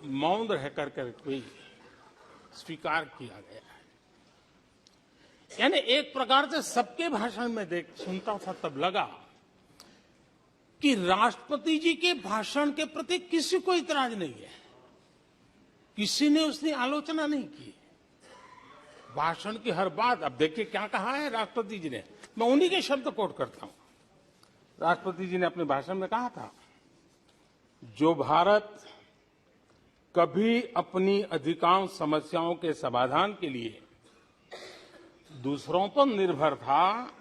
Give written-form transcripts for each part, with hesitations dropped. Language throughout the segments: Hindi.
मौन रह कर कोई स्वीकार किया गया है। यानी एक प्रकार से सबके भाषण में सुनता था तब लगा कि राष्ट्रपति जी के भाषण के प्रति किसी को इतराज नहीं है, किसी ने उसकी आलोचना नहीं की। भाषण की हर बात, अब देखिए क्या कहा है राष्ट्रपति जी ने, मैं उन्हीं के शब्द कोट करता हूं। राष्ट्रपति जी ने अपने भाषण में कहा था, जो भारत कभी अपनी अधिकांश समस्याओं के समाधान के लिए दूसरों पर निर्भर था,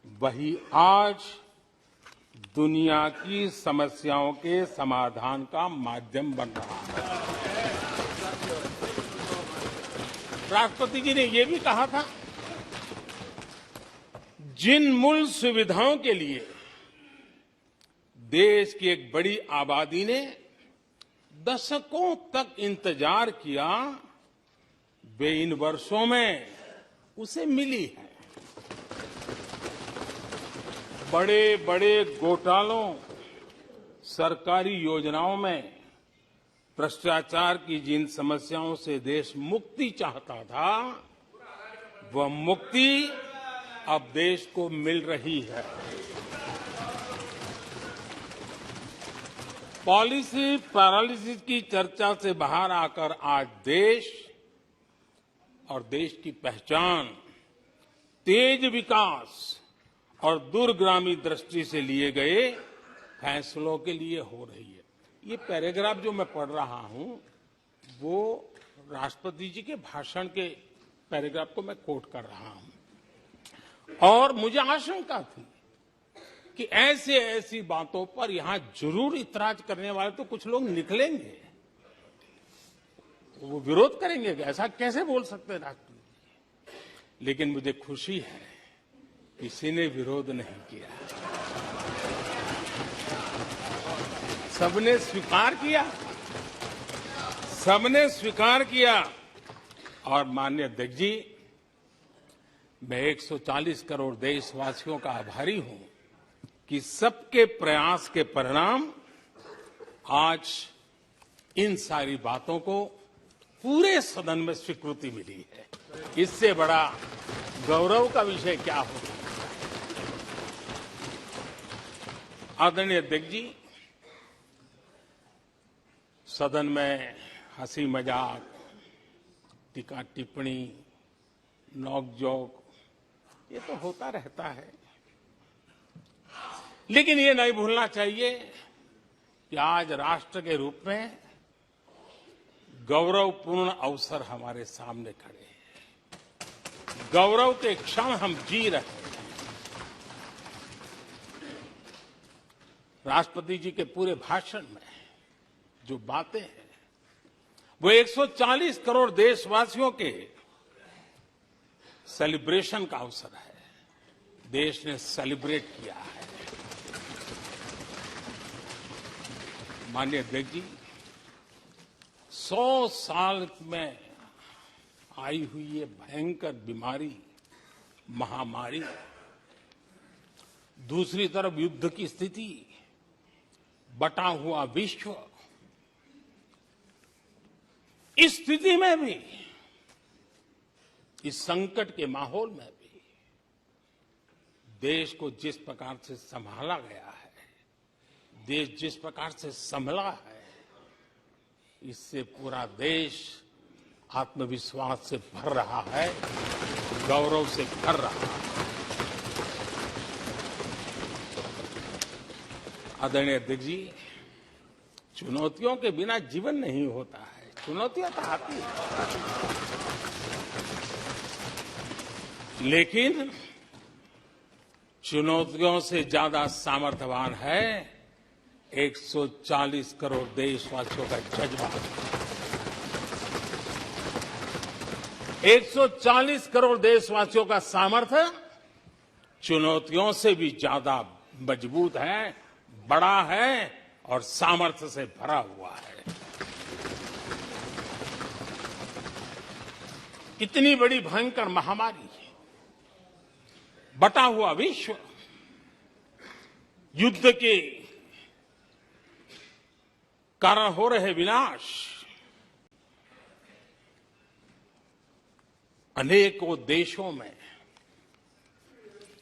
वही आज दुनिया की समस्याओं के समाधान का माध्यम बन रहा है। राष्ट्रपति जी ने यह भी कहा था, जिन मूल सुविधाओं के लिए देश की एक बड़ी आबादी ने दशकों तक इंतजार किया, वे इन वर्षों में उसे मिली है। बड़े बड़े घोटालों, सरकारी योजनाओं में भ्रष्टाचार की जिन समस्याओं से देश मुक्ति चाहता था, वह मुक्ति अब देश को मिल रही है। पॉलिसी पैरालिसिस की चर्चा से बाहर आकर आज देश और देश की पहचान तेज विकास और दूरगामी दृष्टि से लिए गए फैसलों के लिए हो रही है। ये पैराग्राफ जो मैं पढ़ रहा हूं, वो राष्ट्रपति जी के भाषण के पैराग्राफ को मैं कोट कर रहा हूं। और मुझे आशंका थी कि ऐसी बातों पर यहां जरूर इतराज करने वाले तो कुछ लोग निकलेंगे, वो विरोध करेंगे, ऐसा कैसे बोल सकते हैं राष्ट्रपति। लेकिन मुझे खुशी है, किसी ने विरोध नहीं किया, सबने स्वीकार किया, सबने स्वीकार किया। और माननीय अध्यक्ष जी, मैं 140 करोड़ देशवासियों का आभारी हूं कि सबके प्रयास के परिणाम आज इन सारी बातों को पूरे सदन में स्वीकृति मिली है। इससे बड़ा गौरव का विषय क्या हो। आदरणीय अध्यक्ष जी, सदन में हंसी मजाक, टीका टिप्पणी, नोक-झोंक, ये तो होता रहता है, लेकिन ये नहीं भूलना चाहिए कि आज राष्ट्र के रूप में गौरवपूर्ण अवसर हमारे सामने खड़े हैं। गौरव के क्षण हम जी रहे हैं। राष्ट्रपति जी के पूरे भाषण में जो बातें हैं, वो 140 करोड़ देशवासियों के सेलिब्रेशन का अवसर है। देश ने सेलिब्रेट किया है। माननीय अध्यक्ष जी, 100 साल में आई हुई ये भयंकर बीमारी, महामारी, दूसरी तरफ युद्ध की स्थिति, बटा हुआ विश्व, इस स्थिति में भी, इस संकट के माहौल में भी देश को जिस प्रकार से संभाला गया है, देश जिस प्रकार से संभला है, इससे पूरा देश आत्मविश्वास से भर रहा है, गौरव से भर रहा है। आदरणीय अध्यक्ष जी, चुनौतियों के बिना जीवन नहीं होता है। चुनौतियां तो आती हैं, लेकिन चुनौतियों से ज्यादा सामर्थ्यवान है 140 करोड़ देशवासियों का जज्बा। 140 करोड़ देशवासियों का सामर्थ्य चुनौतियों से भी ज्यादा मजबूत है, बड़ा है और सामर्थ्य से भरा हुआ है। इतनी बड़ी भयंकर महामारी, बटा हुआ विश्व, युद्ध के कारण हो रहे विनाश, अनेकों देशों में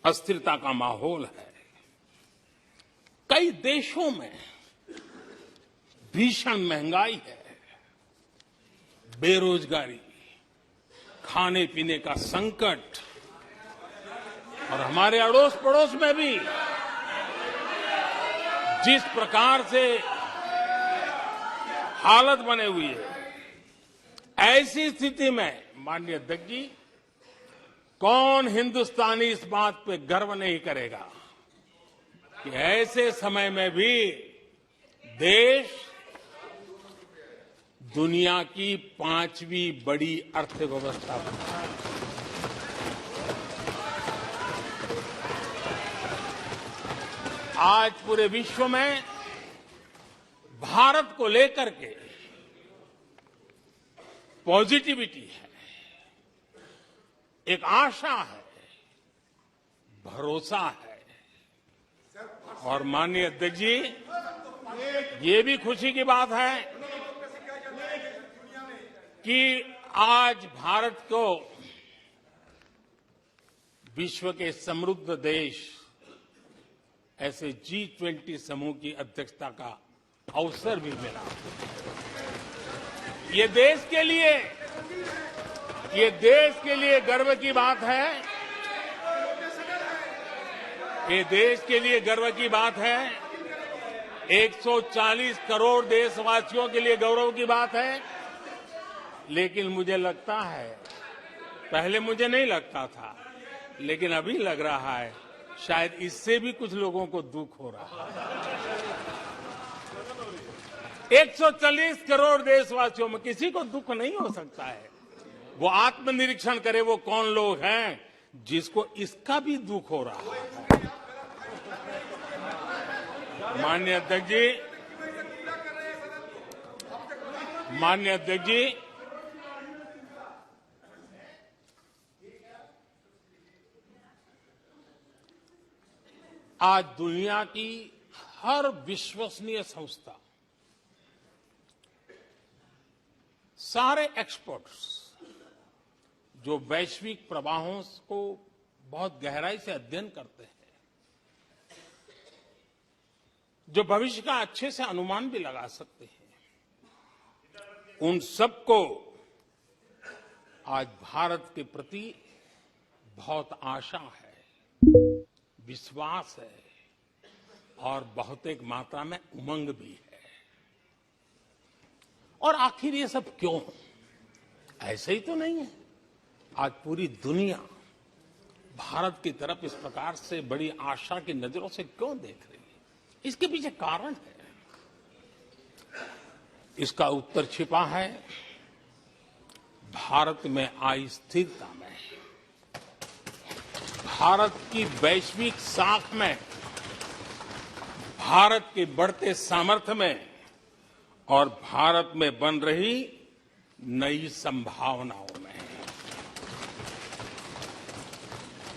अस्थिरता का माहौल है। कई देशों में भीषण महंगाई है, बेरोजगारी, खाने पीने का संकट, और हमारे अड़ोस पड़ोस में भी जिस प्रकार से हालत बने हुई है, ऐसी स्थिति में माननीय अध्यक्ष जी, कौन हिंदुस्तानी इस बात पे गर्व नहीं करेगा कि ऐसे समय में भी देश दुनिया की 5वीं बड़ी अर्थव्यवस्था बना है। आज पूरे विश्व में भारत को लेकर के पॉजिटिविटी है, एक आशा है, भरोसा है। और माननीय अध्यक्ष जी, ये भी खुशी की बात है कि आज भारत को विश्व के समृद्ध देश ऐसे G20 समूह की अध्यक्षता का अवसर भी मिला। ये देश के लिए गर्व की बात है। ये देश के लिए गर्व की बात है। 140 करोड़ देशवासियों के लिए गौरव की बात है। लेकिन मुझे लगता है, पहले मुझे नहीं लगता था, लेकिन अभी लग रहा है शायद इससे भी कुछ लोगों को दुख हो रहा है। 140 करोड़ देशवासियों में किसी को दुख नहीं हो सकता है। वो आत्मनिरीक्षण करे, वो कौन लोग हैं जिसको इसका भी दुख हो रहा है। माननीय अध्यक्ष जी, आज दुनिया की हर विश्वसनीय संस्था, सारे एक्सपर्ट्स जो वैश्विक प्रवाहों को बहुत गहराई से अध्ययन करते हैं, जो भविष्य का अच्छे से अनुमान भी लगा सकते हैं, उन सबको आज भारत के प्रति बहुत आशा है, विश्वास है और बहुत एक मात्रा में उमंग भी है। और आखिर ये सब क्यों? ऐसे ही तो नहीं है। आज पूरी दुनिया भारत की तरफ इस प्रकार से बड़ी आशा की नजरों से क्यों देख रही है? इसके पीछे कारण है। इसका उत्तर छिपा है भारत में आई स्थिरता में, भारत की वैश्विक साख में, भारत के बढ़ते सामर्थ्य में और भारत में बन रही नई संभावनाओं में।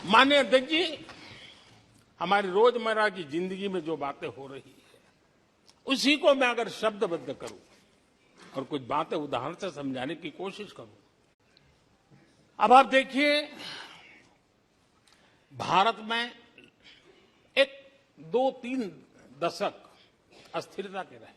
माननीय अध्यक्ष जी, हमारी रोजमर्रा की जिंदगी में जो बातें हो रही है, उसी को मैं अगर शब्दबद्ध करूं और कुछ बातें उदाहरण से समझाने की कोशिश करूं। अब आप देखिए, भारत में एक 2-3 दशक अस्थिरता के रहे।